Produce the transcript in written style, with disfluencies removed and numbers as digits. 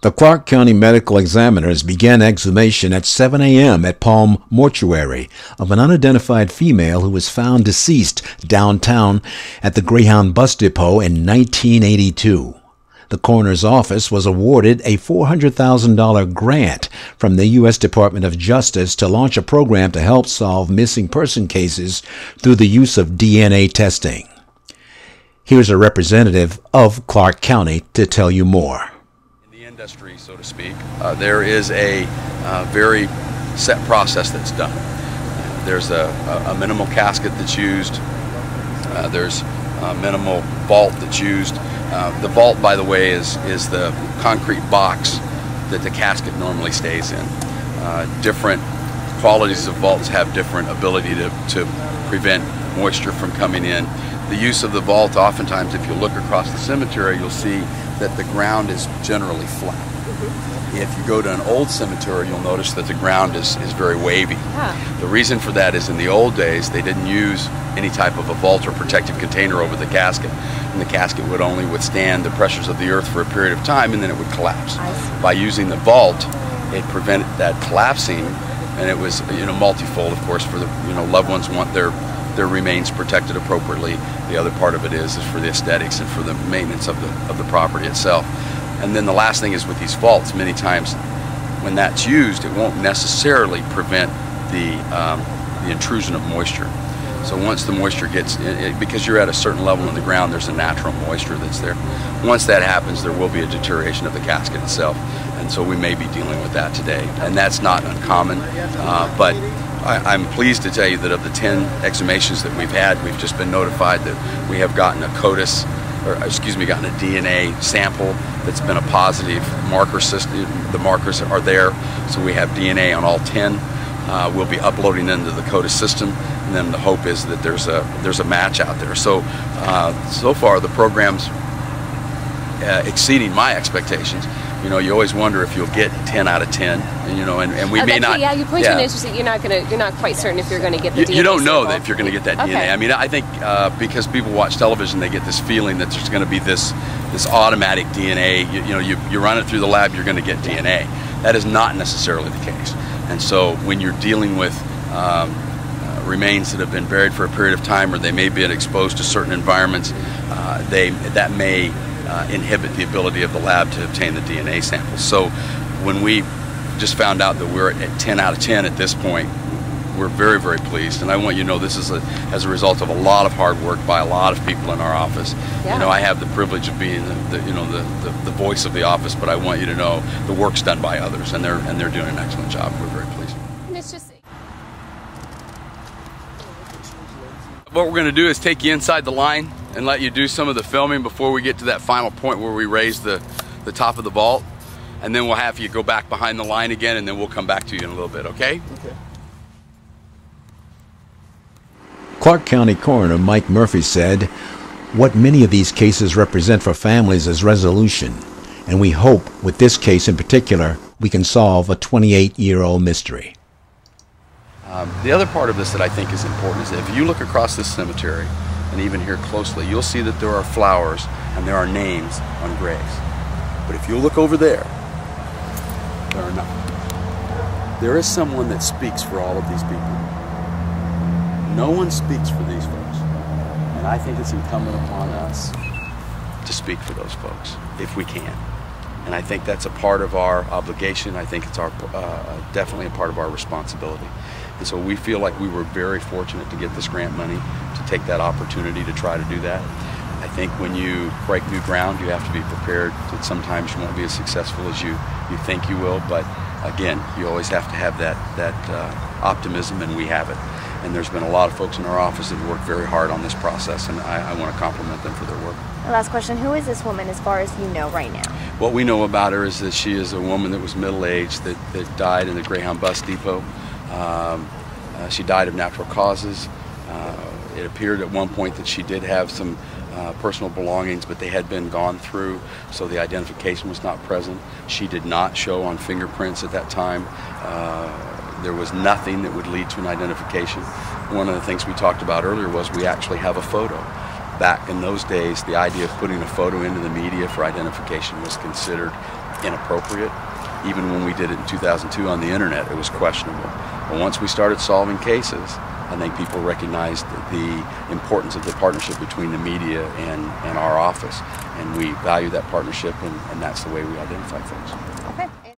The Clark County Medical Examiners began exhumation at 7 a.m. at Palm Mortuary of an unidentified female who was found deceased downtown at the Greyhound bus depot in 1982. The coroner's office was awarded a $400,000 grant from the U.S. Department of Justice to launch a program to help solve missing person cases through the use of DNA testing. Here's a representative of Clark County to tell you more. Industry, so to speak, there is a very set process that's done. There's a minimal casket that's used. There's a minimal vault that's used. The vault, by the way, is the concrete box that the casket normally stays in. Different qualities of vaults have different ability to prevent moisture from coming in. The use of the vault, oftentimes, if you look across the cemetery, you'll see that the ground is generally flat. If you go to an old cemetery, you'll notice that the ground is very wavy. The reason for that is in the old days, they didn't use any type of a vault or protective container over the casket. And the casket would only withstand the pressures of the earth for a period of time, and then it would collapse. By using the vault, it prevented that collapsing, and it was multifold, of course, for the loved ones want their remains protected appropriately. The other part of it is for the aesthetics and for the maintenance of the property itself. And then the last thing is with these vaults, many times when that's used, it won't necessarily prevent the intrusion of moisture. So once the moisture gets, because you're at a certain level in the ground, there's a natural moisture that's there. Once that happens, there will be a deterioration of the casket itself. And so we may be dealing with that today. And that's not uncommon, but I'm pleased to tell you that of the 10 exhumations that we've had, we've just been notified that we have gotten a CODIS, gotten a DNA sample that's been a positive marker system. The markers are there, so we have DNA on all 10. We'll be uploading them to the CODIS system, and then the hope is that there's a match out there. So so far the program's exceeding my expectations. You always wonder if you'll get 10 out of 10, and we may not. Yeah, you point to an interest that you're not quite certain if you're going to get the DNA. You don't know sample. that if you're going to get that DNA. I mean, I think because people watch television, they get this feeling that there's going to be this automatic DNA. You run it through the lab, you're going to get DNA. That is not necessarily the case. And so when you're dealing with remains that have been buried for a period of time, or they may be exposed to certain environments, that may inhibit the ability of the lab to obtain the DNA samples. So when we just found out that we're at 10 out of 10 at this point, we're very, very pleased. And I want you to know this is as a result of a lot of hard work by a lot of people in our office. Yeah. I have the privilege of being the voice of the office, but I want you to know the work's done by others, and they're doing an excellent job. We're very pleased. And it's just what we're going to do is take you inside the line and let you do some of the filming before we get to that final point where we raise the top of the vault, and then we'll have you go back behind the line again, and then we'll come back to you in a little bit, okay? Okay. Clark County Coroner Mike Murphy said, "What many of these cases represent for families is resolution, and we hope with this case in particular we can solve a 28-year-old mystery." The other part of this that I think is important is that if you look across this cemetery, and even here closely, you'll see that there are flowers and there are names on graves. But if you look over there, there are none. There is someone that speaks for all of these people. No one speaks for these folks. And I think it's incumbent upon us to speak for those folks, if we can. And I think that's a part of our obligation. I think it's definitely a part of our responsibility. And so we feel like we were very fortunate to get this grant money to take that opportunity to try to do that. I think when you break new ground, you have to be prepared that sometimes you won't be as successful as you think you will. But again, you always have to have that optimism, and we have it. And there's been a lot of folks in our office that have worked very hard on this process, and I want to compliment them for their work. Last question, who is this woman as far as you know right now? What we know about her is that she is a woman that was middle-aged that died in the Greyhound bus depot. She died of natural causes. It appeared at one point that she did have some personal belongings, but they had been gone through, so the identification was not present. She did not show on fingerprints at that time. There was nothing that would lead to an identification. One of the things we talked about earlier was we actually have a photo. Back in those days, the idea of putting a photo into the media for identification was considered inappropriate. Even when we did it in 2002 on the internet, it was questionable. But once we started solving cases, I think people recognized the importance of the partnership between the media and our office. And we value that partnership, and that's the way we identify folks. Okay.